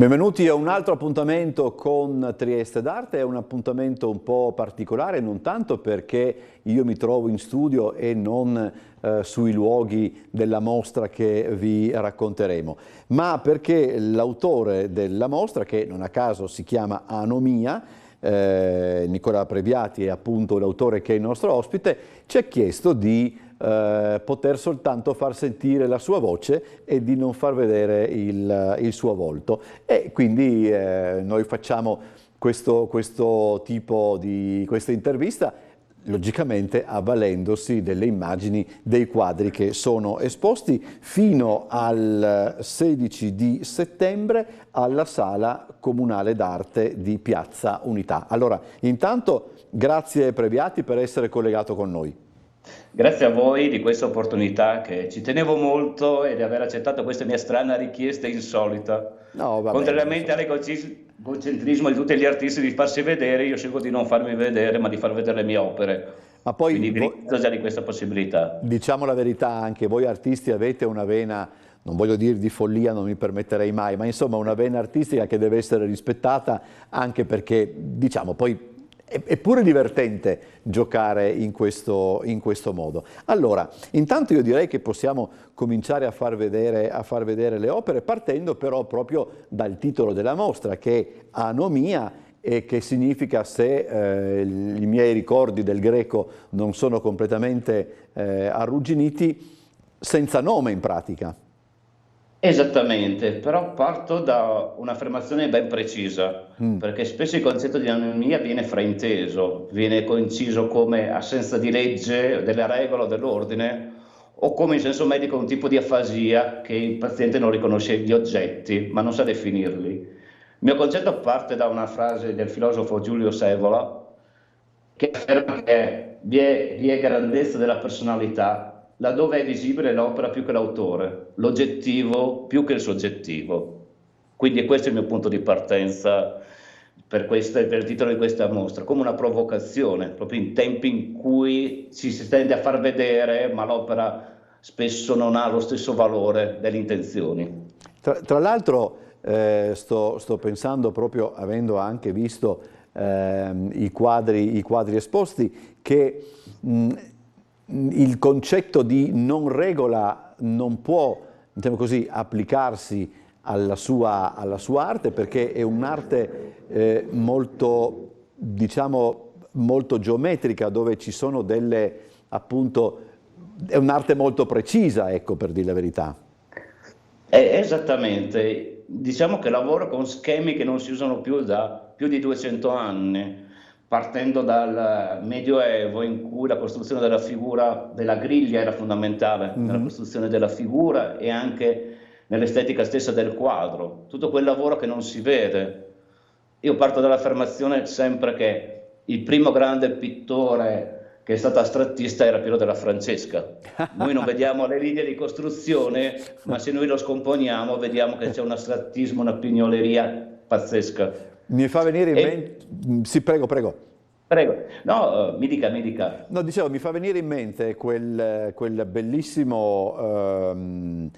Benvenuti a un altro appuntamento con Trieste d'Arte. È un appuntamento un po' particolare, non tanto perché io mi trovo in studio e non sui luoghi della mostra che vi racconteremo, ma perché l'autore della mostra, che non a caso si chiama Anomia, Nicola Previati è appunto l'autore che è il nostro ospite, ci ha chiesto di poter soltanto far sentire la sua voce e di non far vedere il suo volto, e quindi noi facciamo questo tipo di questa intervista logicamente avvalendosi delle immagini dei quadri che sono esposti fino al 16 di settembre alla Sala Comunale d'Arte di Piazza Unità. Allora, intanto grazie Previati per essere collegato con noi. Grazie a voi di questa opportunità, che ci tenevo molto, e di aver accettato questa mia strana richiesta insolita. No, va bene, Contrariamente insomma. all'egocentrismo di tutti gli artisti di farsi vedere, io scelgo di non farmi vedere, ma di far vedere le mie opere. Ma poi, Quindi vi ringrazio già di questa possibilità. diciamo la verità, anche voi artisti avete una vena, non voglio dire di follia, non mi permetterei mai, ma insomma una vena artistica che deve essere rispettata, anche perché, diciamo, poi è pure divertente giocare in questo modo. Allora, intanto io direi che possiamo cominciare a far vedere le opere, partendo però proprio dal titolo della mostra, che è Anomia, e che significa, se i miei ricordi del greco non sono completamente arrugginiti, senza nome in pratica. Esattamente, però parto da un'affermazione ben precisa, Mm. perché spesso il concetto di anomia viene frainteso, viene coinciso come assenza di legge, della regola o dell'ordine, o come in senso medico un tipo di afasia che il paziente non riconosce gli oggetti, ma non sa definirli. Il mio concetto parte da una frase del filosofo Giulio Sevola, che afferma che vi è grandezza della personalità laddove è visibile l'opera più che l'autore, l'oggettivo più che il soggettivo. Quindi questo è il mio punto di partenza per il titolo di questa mostra, come una provocazione, proprio in tempi in cui ci si tende a far vedere, ma l'opera spesso non ha lo stesso valore delle intenzioni. Tra l'altro sto pensando, proprio avendo anche visto i quadri esposti, che il concetto di non regola non può, diciamo così, applicarsi alla sua arte, perché è un'arte molto, diciamo, molto geometrica, dove ci sono delle, appunto, è un'arte molto precisa, ecco, per dire la verità. Esattamente, diciamo che lavoro con schemi che non si usano più da più di 200 anni, partendo dal Medioevo, in cui la costruzione della figura della griglia era fondamentale nella Mhm. costruzione della figura e anche nell'estetica stessa del quadro, tutto quel lavoro che non si vede. Io parto dall'affermazione sempre che il primo grande pittore che è stato astrattista era Piero della Francesca. Noi non vediamo le linee di costruzione, ma se noi lo scomponiamo vediamo che c'è un astrattismo, una pignoleria pazzesca. Mi fa venire in E, mente, sì, prego, prego. prego, no, mi dica, mi dica. No, dicevo, mi fa venire in mente quel bellissimo eh,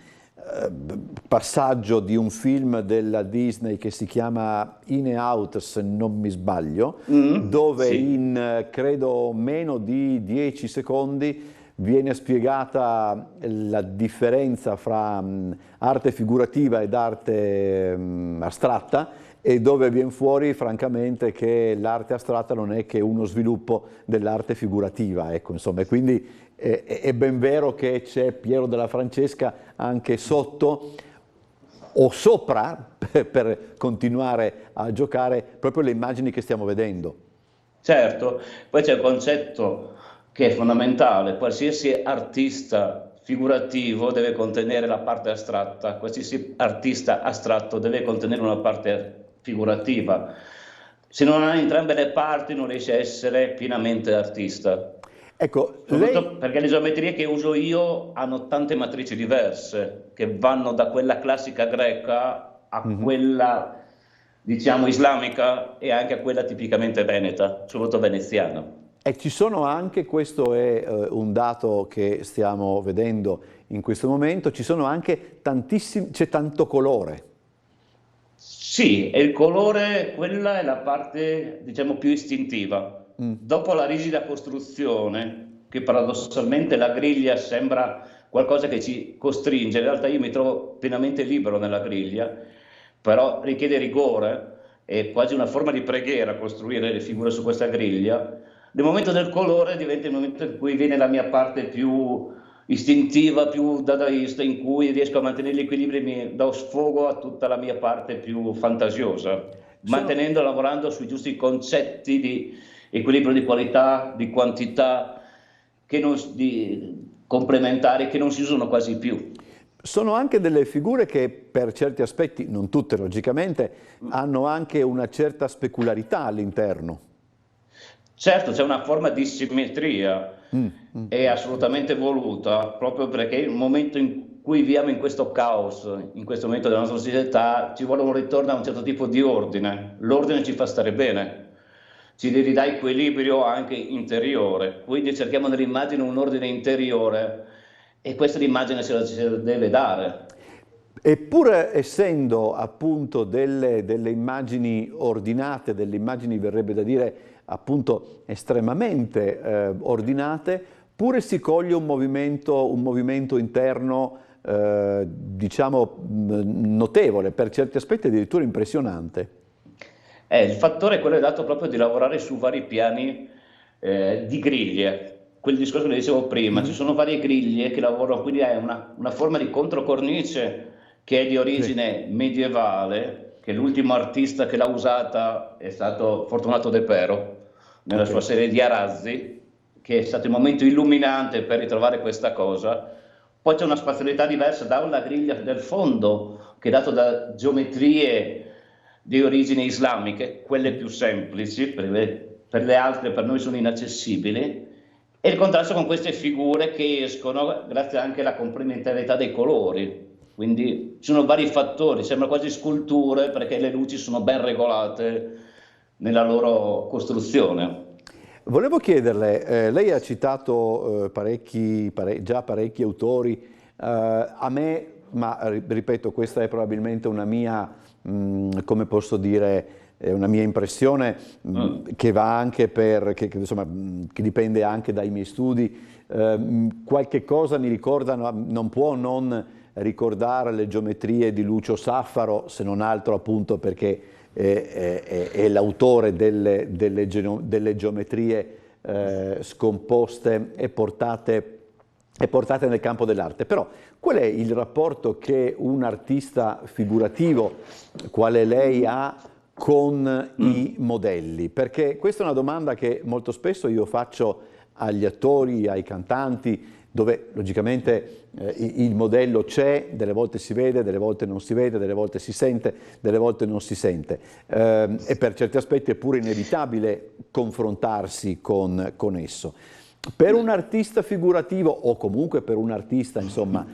passaggio di un film della Disney che si chiama In e Out, se non mi sbaglio, dove Sì. in credo meno di 10 secondi viene spiegata la differenza fra arte figurativa ed arte astratta, e dove viene fuori francamente che l'arte astratta non è che uno sviluppo dell'arte figurativa, ecco, insomma, e quindi è ben vero che c'è Piero della Francesca anche sotto o sopra per continuare a giocare proprio le immagini che stiamo vedendo. Certo, poi c'è il concetto che è fondamentale: qualsiasi artista figurativo deve contenere la parte astratta, qualsiasi artista astratto deve contenere una parte figurativa. Se non ha entrambe le parti non riesce a essere pienamente artista. Ecco, Soprattutto lei. perché le geometrie che uso io hanno tante matrici diverse, che vanno da quella classica greca a Mhm. quella, diciamo, islamica e anche a quella tipicamente veneta, soprattutto veneziana. E ci sono anche, questo è un dato che stiamo vedendo in questo momento, ci sono anche tantissimi, c'è tanto colore. Sì, e il colore, quella è la parte, diciamo, più istintiva. Mm. Dopo la rigida costruzione, che paradossalmente la griglia sembra qualcosa che ci costringe, in realtà io mi trovo pienamente libero nella griglia, però richiede rigore, è quasi una forma di preghiera costruire le figure su questa griglia. Nel momento del colore diventa il momento in cui viene la mia parte più istintiva, più dadaista, in cui riesco a mantenere l'equilibrio e mi do sfogo a tutta la mia parte più fantasiosa, Sono, mantenendo, lavorando sui giusti concetti di equilibrio di qualità, di quantità, complementari che non si usano quasi più. sono anche delle figure che per certi aspetti, non tutte logicamente, hanno anche una certa specularità all'interno. Certo, c'è una forma di simmetria, Mm, mm, è assolutamente voluta, proprio perché il momento in cui viviamo in questo caos, in questo momento della nostra società, ci vuole un ritorno a un certo tipo di ordine. L'ordine ci fa stare bene, ci ridà equilibrio anche interiore, quindi cerchiamo nell'immagine un ordine interiore e questa l'immagine ce la deve dare. Eppure essendo appunto delle immagini ordinate, delle immagini verrebbe da dire appunto estremamente ordinate, pure si coglie un movimento interno diciamo notevole, per certi aspetti addirittura impressionante. Il fattore è quello dato proprio di lavorare su vari piani di griglie. Quel discorso che dicevo prima, ci Mhm. sono varie griglie che lavorano, quindi è una forma di controcornice che è di Sì, origine medievale, che l'ultimo artista che l'ha usata è stato Fortunato De Pero, nella ok. sua serie di arazzi, che è stato il momento illuminante per ritrovare questa cosa. Poi c'è una spazialità diversa dalla griglia del fondo, che è dato da geometrie di origini islamiche, quelle più semplici, per le altre per noi sono inaccessibili, e il contrasto con queste figure che escono grazie anche alla complementarietà dei colori. Quindi ci sono vari fattori, sembra quasi sculture perché le luci sono ben regolate nella loro costruzione. Volevo chiederle, lei ha citato già parecchi autori, a me, ma ripeto, questa è probabilmente una mia, come posso dire, una mia impressione Mm. che va anche che, insomma, che dipende anche dai miei studi, qualche cosa mi ricorda, non può non ricordare le geometrie di Lucio Saffaro, se non altro appunto perché è l'autore delle geometrie scomposte e portate nel campo dell'arte. Però qual è il rapporto che un artista figurativo, quale lei, ha con i Mm. modelli? Perché questa è una domanda che molto spesso io faccio agli attori, ai cantanti, dove logicamente il modello c'è, delle volte si vede, delle volte non si vede, delle volte si sente, delle volte non si sente. E per certi aspetti è pure inevitabile confrontarsi con esso. Per un artista figurativo o comunque per un artista, insomma,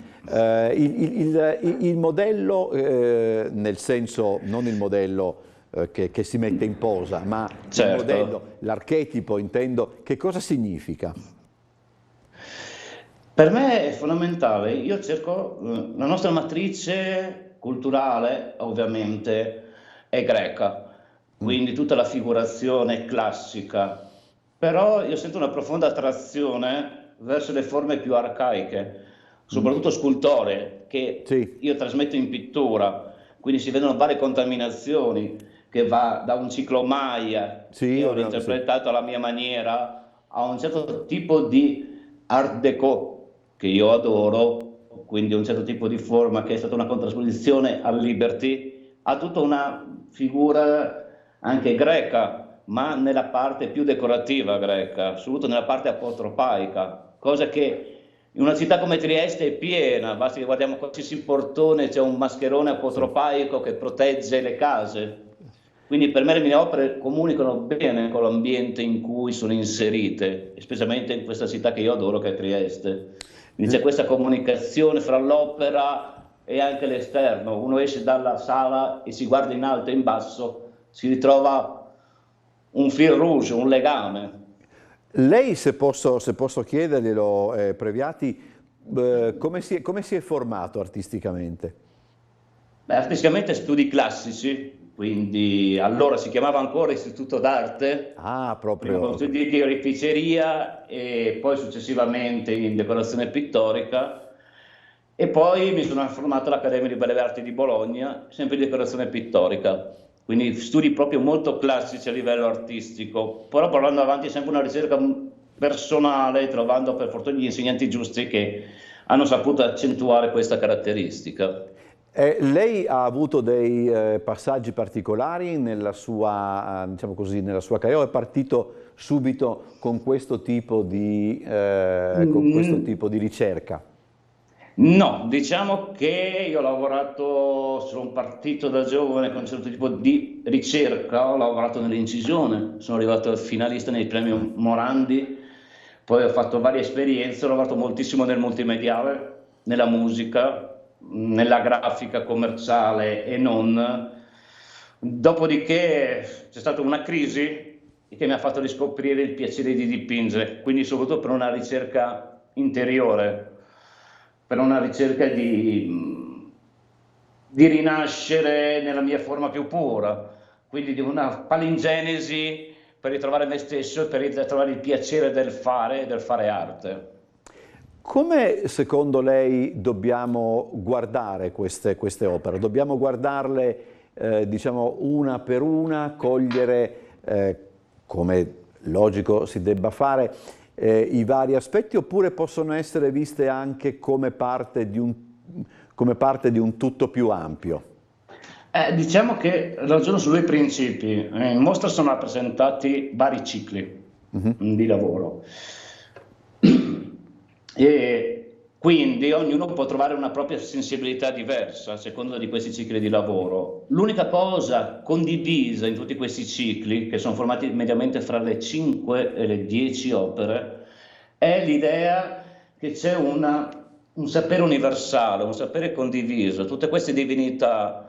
il modello, nel senso non il modello che si mette in posa, ma il Certo. modello, l'archetipo intendo, che cosa significa? Per me è fondamentale, io cerco, la nostra matrice culturale ovviamente è greca, Mm, quindi tutta la figurazione classica, però io sento una profonda attrazione verso le forme più arcaiche, mm. soprattutto scultoree, che Sì, io trasmetto in pittura, quindi si vedono varie contaminazioni, che va da un ciclo Maya, che sì, ho sì. reinterpretato alla mia maniera, a un certo tipo di Art Deco che io adoro, quindi un certo tipo di forma che è stata una contrasposizione al Liberty, ha tutta una figura anche greca, ma nella parte più decorativa greca, soprattutto nella parte apotropaica, cosa che in una città come Trieste è piena, basta che guardiamo qualsiasi portone, c'è un mascherone Sì. apotropaico che protegge le case. Quindi per me le mie opere comunicano bene con l'ambiente in cui sono inserite, specialmente in questa città che io adoro, che è Trieste. Quindi c'è questa comunicazione fra l'opera e anche l'esterno. Uno esce dalla sala e si guarda in alto e in basso, si ritrova un fil rouge, un legame. Lei, se posso chiederglielo, Previati, come si è formato artisticamente? Beh, artisticamente studi classici, quindi allora si chiamava ancora Istituto d'Arte, Ah, prima con proprio. studi di oreficeria e poi successivamente in decorazione pittorica. E poi mi sono formato all'Accademia di Belle Arti di Bologna, sempre di decorazione pittorica, quindi studi proprio molto classici a livello artistico, però portando avanti sempre una ricerca personale, trovando per fortuna gli insegnanti giusti che hanno saputo accentuare questa caratteristica. Lei ha avuto dei passaggi particolari nella sua, diciamo così, nella sua carriera o è partito subito con questo Mm, tipo di ricerca? No, diciamo che io ho lavorato, sono partito da giovane con un certo tipo di ricerca, ho lavorato nell'incisione, sono arrivato finalista nei premi Morandi, poi ho fatto varie esperienze, ho lavorato moltissimo nel multimediale, nella musica, nella grafica commerciale e non. Dopodiché c'è stata una crisi che mi ha fatto riscoprire il piacere di dipingere, quindi soprattutto per una ricerca interiore, per una ricerca di rinascere nella mia forma più pura, quindi di una palingenesi per ritrovare me stesso e per ritrovare il piacere e del fare arte. Come secondo lei dobbiamo guardare queste opere? Dobbiamo guardarle, diciamo, una per una, cogliere, come logico si debba fare, i vari aspetti, oppure possono essere viste anche come parte di un tutto più ampio? Diciamo che ragiono su due principi. In mostra sono rappresentati vari cicli di lavoro e quindi ognuno può trovare una propria sensibilità diversa a seconda di questi cicli di lavoro. L'unica cosa condivisa in tutti questi cicli, che sono formati mediamente fra le 5 e le 10 opere, è l'idea che c'è un sapere universale, un sapere condiviso. Tutte queste divinità,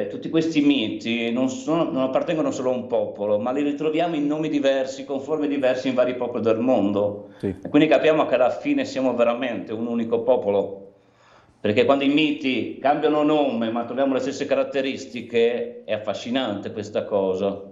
tutti questi miti non appartengono solo a un popolo, ma li ritroviamo in nomi diversi, con forme diverse in vari popoli del mondo. Sì. E quindi capiamo che alla fine siamo veramente un unico popolo, perché quando i miti cambiano nome ma troviamo le stesse caratteristiche, è affascinante questa cosa.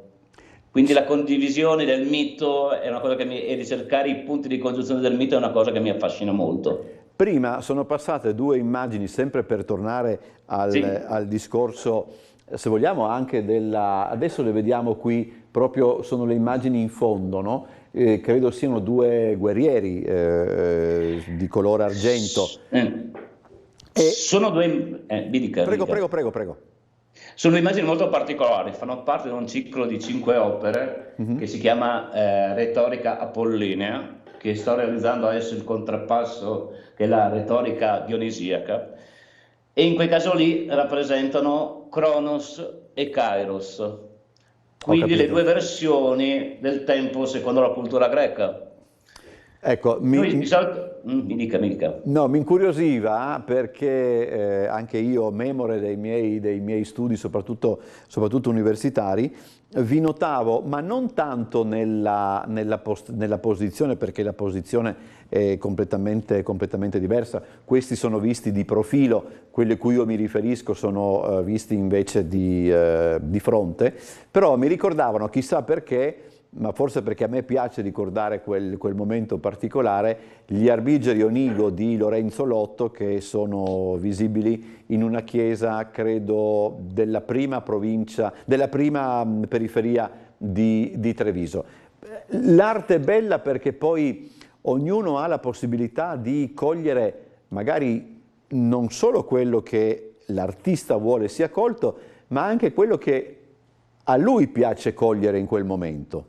Quindi la condivisione del mito è una cosa e ricercare i punti di congiunzione del mito è una cosa che mi affascina molto. Prima sono passate due immagini, sempre per tornare Sì. al discorso, se vogliamo, anche della. Adesso le vediamo qui, proprio sono le immagini in fondo, no? Credo siano due guerrieri di colore argento. E Sono due. Mi dica, mi prego, dica. prego, prego, prego. Sono immagini molto particolari, fanno parte di un ciclo di 5 opere che si chiama Retorica Apollinea, che sto realizzando adesso il contrappasso, che è la retorica dionisiaca, e in quel caso lì rappresentano Cronos e Kairos, Ho quindi le capito. due versioni del tempo secondo la cultura greca. Ecco, Noi di solito. Mi dica, mi dica. no, mi incuriosiva perché anche io, memore dei miei studi, soprattutto universitari, vi notavo, ma non tanto nella posizione, perché la posizione è completamente diversa. Questi sono visti di profilo, quelli a cui io mi riferisco sono visti invece di fronte, però mi ricordavano, chissà perché, ma forse perché a me piace ricordare quel momento particolare, gli Arbigeri Onigo di Lorenzo Lotto, che sono visibili in una chiesa, credo, della prima provincia, della prima periferia di Treviso. L'arte è bella perché poi ognuno ha la possibilità di cogliere magari non solo quello che l'artista vuole sia colto, ma anche quello che a lui piace cogliere in quel momento.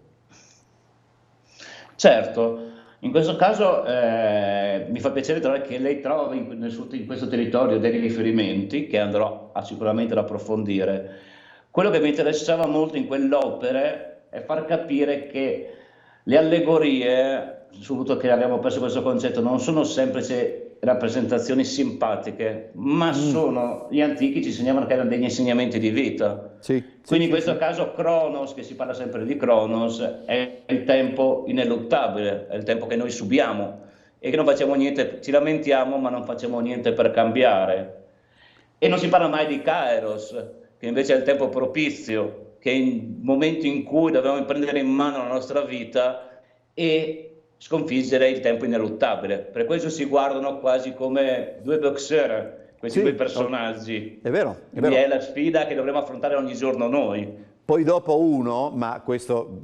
Certo, in questo caso mi fa piacere trovare che lei trova in questo territorio dei riferimenti che andrò sicuramente ad approfondire. Quello che mi interessava molto in quell'opera è far capire che le allegorie, soprattutto che abbiamo perso questo concetto, non sono semplici rappresentazioni simpatiche, ma gli antichi ci insegnavano che erano degli insegnamenti di vita. Sì, sì, Quindi in sì, questo sì. caso Cronos, che si parla sempre di Cronos, è il tempo ineluttabile, è il tempo che noi subiamo e che non facciamo niente, ci lamentiamo ma non facciamo niente per cambiare. E non si parla mai di Kairos, che invece è il tempo propizio, che è il momento in cui dobbiamo prendere in mano la nostra vita e sconfiggere il tempo ineluttabile. Per questo si guardano quasi come due boxer, questi due Sì, personaggi. è vero, è Quindi vero. è la sfida che dovremo affrontare ogni giorno noi. Poi dopo uno, ma questo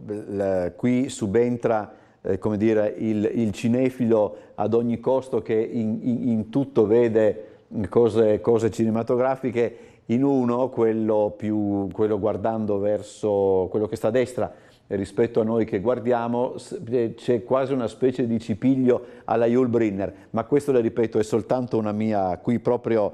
qui subentra come dire, il cinefilo ad ogni costo che in tutto vede cose cinematografiche, in uno, quello guardando verso quello che sta a destra rispetto a noi che guardiamo, c'è quasi una specie di cipiglio alla Yul Brynner, ma questo, le ripeto, è soltanto una mia, qui proprio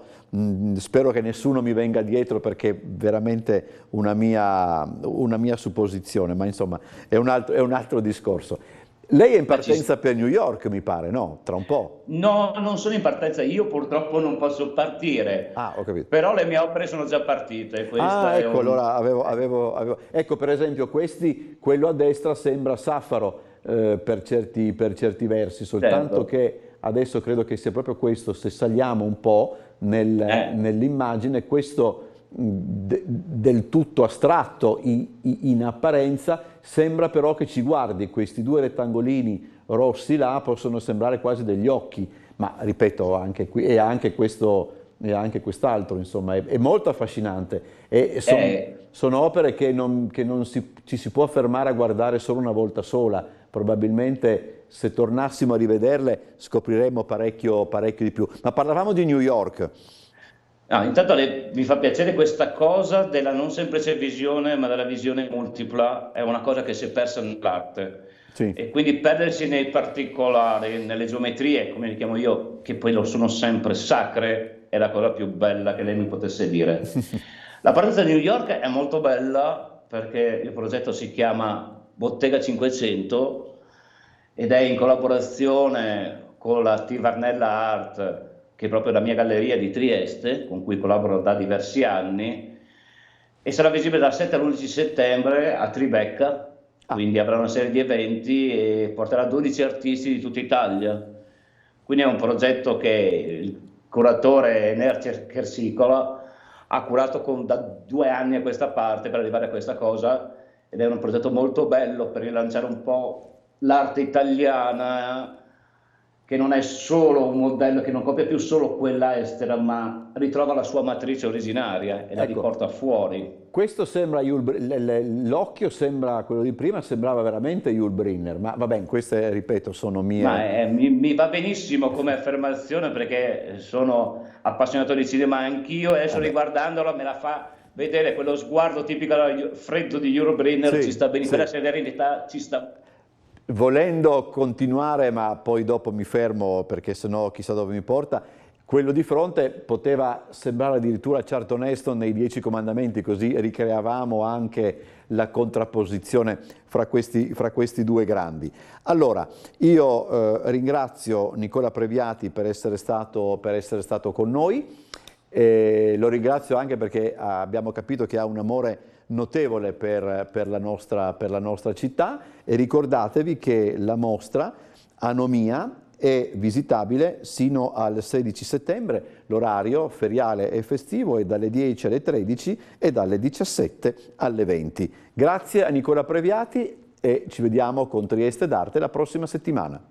spero che nessuno mi venga dietro perché è veramente una mia supposizione, ma insomma è un altro discorso. Lei è in partenza per New York, mi pare, no? Tra un po'. No, non sono in partenza, io purtroppo non posso partire, Ah, ho capito. però le mie opere sono già partite. Ah, Questa è ecco, un... allora ecco, per esempio, quello a destra sembra Saffaro per certi versi, soltanto Certo. che adesso credo che sia proprio questo, se saliamo un po' nell'immagine, questo del tutto astratto in apparenza, sembra però che ci guardi, questi due rettangolini rossi là possono sembrare quasi degli occhi, ma ripeto, anche qui, e anche quest'altro, insomma, è molto affascinante e sono opere che non ci si può fermare a guardare solo una volta sola, probabilmente se tornassimo a rivederle scopriremmo parecchio di più. Ma parlavamo di New York. Ah, intanto mi fa piacere questa cosa della non semplice visione, ma della visione multipla, è una cosa che si è persa nell'arte. Sì. E quindi perdersi nei particolari, nelle geometrie, come le chiamo io, che poi lo sono sempre sacre, è la cosa più bella che lei mi potesse dire. La partenza di New York è molto bella perché il progetto si chiama Bottega 500 ed è in collaborazione con la Tivarnella Art, che è proprio la mia galleria di Trieste, con cui collaboro da diversi anni, e sarà visibile dal 7 all'11 settembre a Tribeca, Ah, quindi avrà una serie di eventi e porterà 12 artisti di tutta Italia. Quindi è un progetto che il curatore Ener Kersicola ha curato da 2 anni a questa parte per arrivare a questa cosa, ed è un progetto molto bello per rilanciare un po' l'arte italiana, che non è solo un modello, che non copia più solo quella estera, ma ritrova la sua matrice originaria e la ecco, riporta fuori. questo sembra l'occhio sembra, quello di prima sembrava veramente Yul Brynner, ma va bene, queste, ripeto, sono Ma mie... mi va benissimo come affermazione perché sono appassionato di cinema anch'io e adesso Vabbè. riguardandola me la fa vedere quello sguardo tipico freddo di Yul Brynner, ci Sì, sta bene, quella sì. serenità ci sta. Volendo continuare, ma poi dopo mi fermo perché sennò chissà dove mi porta, quello di fronte poteva sembrare addirittura Charlton Heston nei Dieci Comandamenti, così ricreavamo anche la contrapposizione fra questi due grandi. Allora, io ringrazio Nicola Previati per essere stato con noi, lo ringrazio anche perché abbiamo capito che ha un amore notevole per la nostra città, e ricordatevi che la mostra Anomia è visitabile sino al 16 settembre, l'orario feriale e festivo è dalle 10 alle 13 e dalle 17 alle 20. Grazie a Nicola Previati e ci vediamo con Trieste d'Arte la prossima settimana.